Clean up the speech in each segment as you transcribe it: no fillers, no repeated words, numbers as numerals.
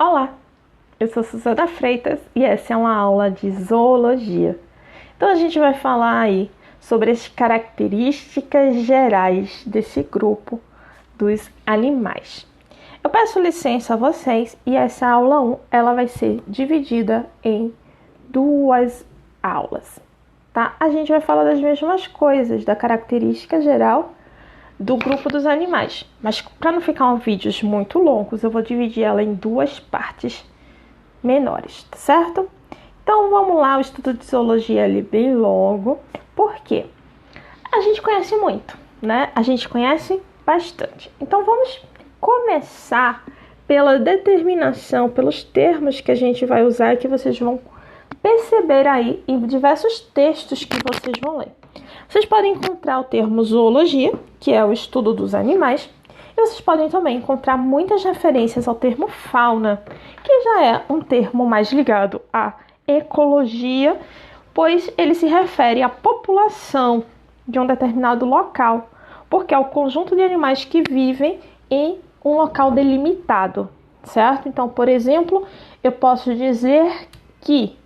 Olá, eu sou Suzana Freitas e essa é uma aula de zoologia. Então a gente vai falar aí sobre as características gerais desse grupo dos animais. Eu peço licença a vocês e essa aula 1 ela vai ser dividida em duas aulas, tá? A gente vai falar das mesmas coisas, da característica geral do grupo dos animais, mas para não ficar vídeos muito longos, eu vou dividir ela em duas partes menores, tá certo? Então vamos lá, o estudo de zoologia ali bem longo, porque a gente conhece muito, né? A gente conhece bastante. Então vamos começar pela determinação, pelos termos que a gente vai usar e que vocês vão perceber aí em diversos textos que vocês vão ler. Vocês podem encontrar o termo zoologia, que é o estudo dos animais, e vocês podem também encontrar muitas referências ao termo fauna, que já é um termo mais ligado à ecologia, pois ele se refere à população de um determinado local, porque é o conjunto de animais que vivem em um local delimitado, certo? Então, por exemplo, eu posso dizer que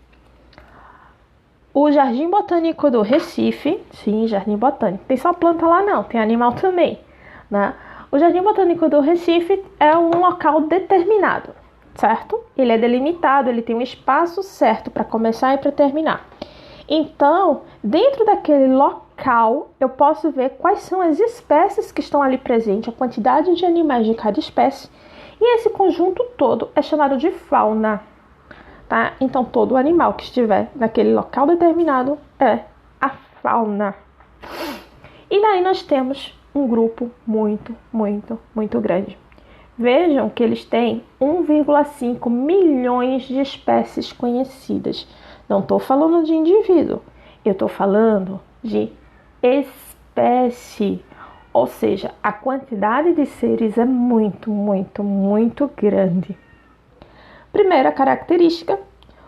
o Jardim Botânico do Recife, sim, Jardim Botânico, tem só planta lá não, tem animal também, né? O Jardim Botânico do Recife é um local determinado, certo? Ele é delimitado, ele tem um espaço certo para começar e para terminar. Então, dentro daquele local, eu posso ver quais são as espécies que estão ali presentes, a quantidade de animais de cada espécie, e esse conjunto todo é chamado de fauna. Tá? Então, todo animal que estiver naquele local determinado é a fauna. E daí nós temos um grupo muito grande. Vejam que eles têm 1,5 milhões de espécies conhecidas. Não estou falando de indivíduo, eu estou falando de espécie. Ou seja, a quantidade de seres é muito grande. Primeira característica,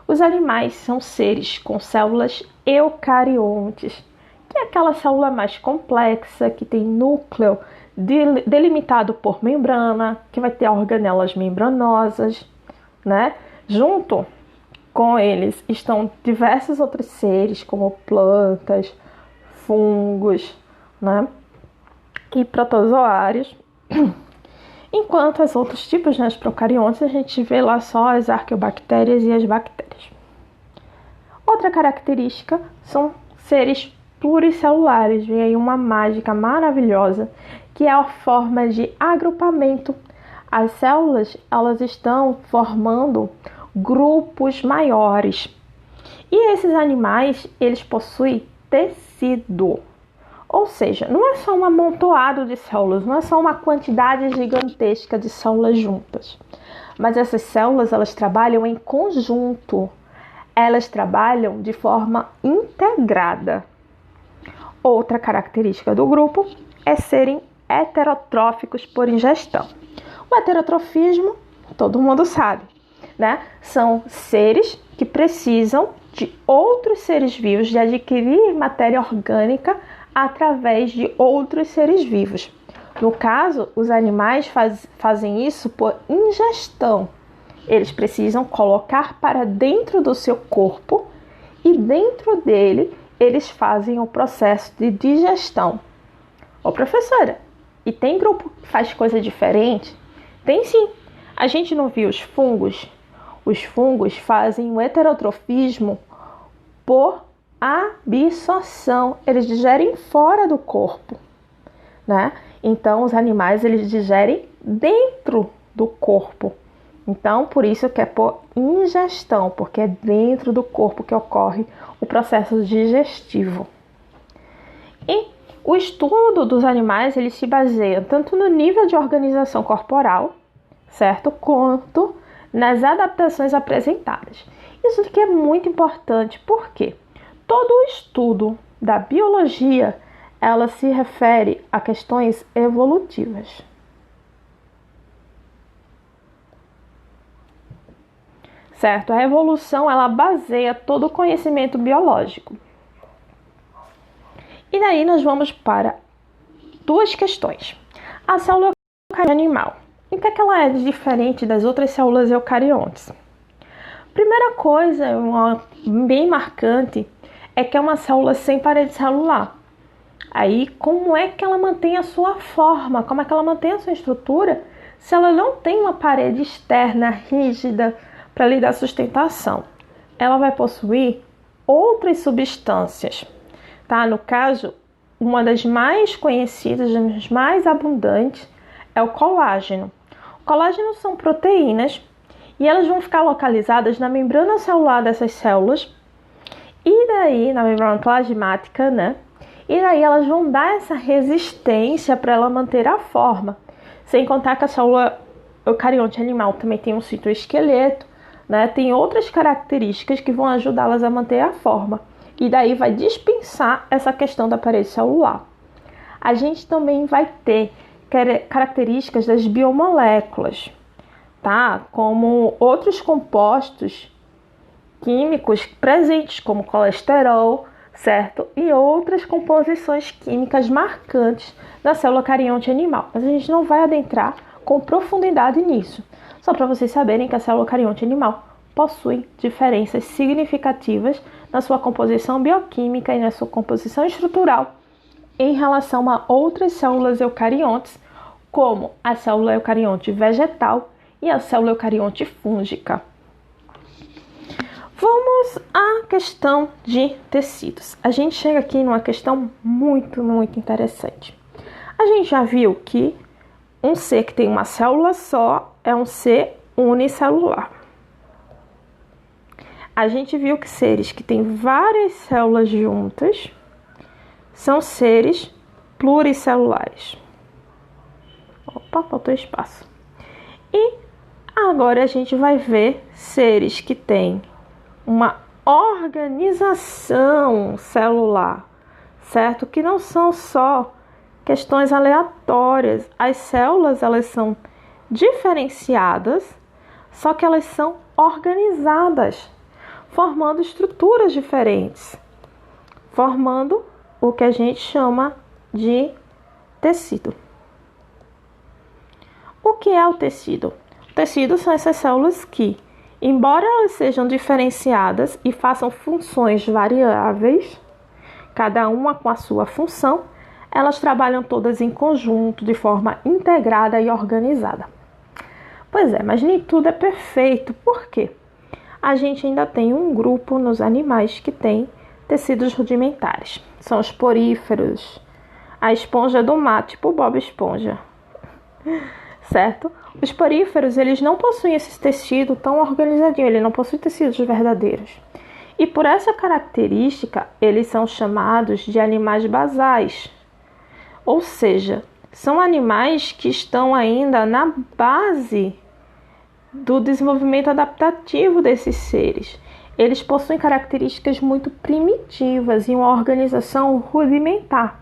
os animais são seres com células eucariontes, que é aquela célula mais complexa, que tem núcleo delimitado por membrana, que vai ter organelas membranosas, né? Junto com eles estão diversos outros seres, como plantas, fungos, né? E protozoários. Enquanto os outros tipos, né, os procariontes, a gente vê lá só as arqueobactérias e as bactérias. Outra característica são seres pluricelulares. Vem aí uma mágica maravilhosa, que é a forma de agrupamento. As células, elas estão formando grupos maiores. E esses animais, eles possuem tecido. Ou seja, não é só um amontoado de células, não é só uma quantidade gigantesca de células juntas. Mas essas células, elas trabalham em conjunto. Elas trabalham de forma integrada. Outra característica do grupo é serem heterotróficos por ingestão. O heterotrofismo, todo mundo sabe, né? São seres que precisam de outros seres vivos, de adquirir matéria orgânica através de outros seres vivos. No caso, os animais fazem isso por ingestão. Eles precisam colocar para dentro do seu corpo e dentro dele eles fazem o processo de digestão. Ô professora, e tem grupo que faz coisa diferente? Tem sim. A gente não viu os fungos? Os fungos fazem o heterotrofismo por absorção, eles digerem fora do corpo, né? Então, os animais, eles digerem dentro do corpo. Então, por isso que é por ingestão, porque é dentro do corpo que ocorre o processo digestivo. E o estudo dos animais, ele se baseia tanto no nível de organização corporal, certo? Quanto nas adaptações apresentadas. Isso aqui é muito importante, por quê? Todo o estudo da biologia, ela se refere a questões evolutivas. Certo? A evolução, ela baseia todo o conhecimento biológico. E daí nós vamos para duas questões. A célula animal, em que é que ela é diferente das outras células eucariontes? Primeira coisa, bem marcante, é que é uma célula sem parede celular. Aí, como é que ela mantém a sua forma? Como é que ela mantém a sua estrutura se ela não tem uma parede externa rígida para lhe dar sustentação? Ela vai possuir outras substâncias, tá? No caso, uma das mais conhecidas, das mais abundantes, é o colágeno. O colágeno são proteínas e elas vão ficar localizadas na membrana celular dessas células e daí, na membrana plasmática, né? E daí elas vão dar essa resistência para ela manter a forma. Sem contar que a célula eucarionte animal também tem um citoesqueleto, né? Tem outras características que vão ajudá-las a manter a forma. E daí vai dispensar essa questão da parede celular. A gente também vai ter características das biomoléculas, tá? Como outros compostos químicos presentes, como colesterol, certo? E outras composições químicas marcantes da célula eucarionte animal. Mas a gente não vai adentrar com profundidade nisso. Só para vocês saberem que a célula eucarionte animal possui diferenças significativas na sua composição bioquímica e na sua composição estrutural em relação a outras células eucariontes, como a célula eucarionte vegetal e a célula eucarionte fúngica. Vamos à questão de tecidos. A gente chega aqui numa questão muito interessante. A gente já viu que um ser que tem uma célula só é um ser unicelular. A gente viu que seres que têm várias células juntas são seres pluricelulares. Opa, faltou espaço. E agora a gente vai ver seres que têm uma organização celular, certo? Que não são só questões aleatórias. As células, elas são diferenciadas, só que elas são organizadas, formando estruturas diferentes, formando o que a gente chama de tecido. O que é o tecido? O tecido são essas células que, embora elas sejam diferenciadas e façam funções variáveis, cada uma com a sua função, elas trabalham todas em conjunto, de forma integrada e organizada. Pois é, mas nem tudo é perfeito. Por quê? A gente ainda tem um grupo nos animais que tem tecidos rudimentares. São os poríferos, a esponja do mar, tipo Bob Esponja, certo? Os poríferos, eles não possuem esse tecido tão organizadinho, ele não possui tecidos verdadeiros. E por essa característica, eles são chamados de animais basais. Ou seja, são animais que estão ainda na base do desenvolvimento adaptativo desses seres. Eles possuem características muito primitivas e uma organização rudimentar.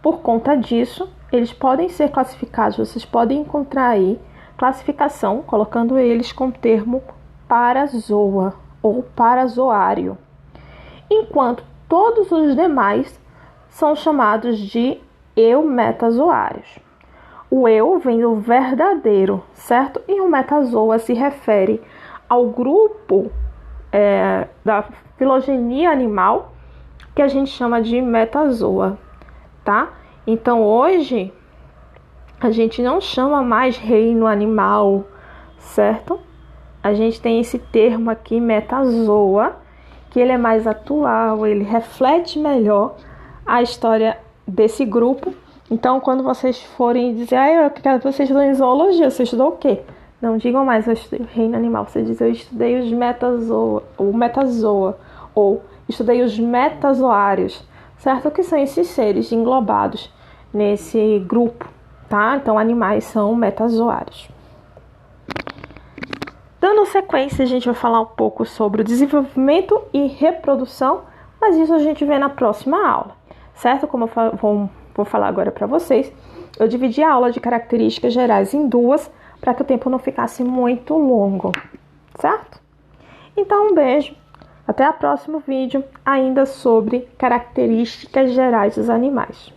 Por conta disso, eles podem ser classificados, vocês podem encontrar aí classificação, colocando eles com o termo parazoa ou parazoário, enquanto todos os demais são chamados de eumetazoários. O eu vem do verdadeiro, certo? E o metazoa se refere ao grupo da filogenia animal que a gente chama de metazoa, tá? Então hoje a gente não chama mais reino animal, certo? A gente tem esse termo aqui, metazoa, que ele é mais atual, ele reflete melhor a história desse grupo. Então, quando vocês forem dizer, eu quero que vocês estudam em zoologia, você estudou o quê? Não digam mais, eu estudei o reino animal. Você diz, eu estudei os metazoa, ou estudei os metazoários, certo? Que são esses seres englobados nesse grupo, tá? Então, animais são metazoários. Dando sequência, a gente vai falar um pouco sobre o desenvolvimento e reprodução, mas isso a gente vê na próxima aula, certo? Como eu vou falar agora para vocês, eu dividi a aula de características gerais em duas, para que o tempo não ficasse muito longo, certo? Então, um beijo, até o próximo vídeo, ainda sobre características gerais dos animais.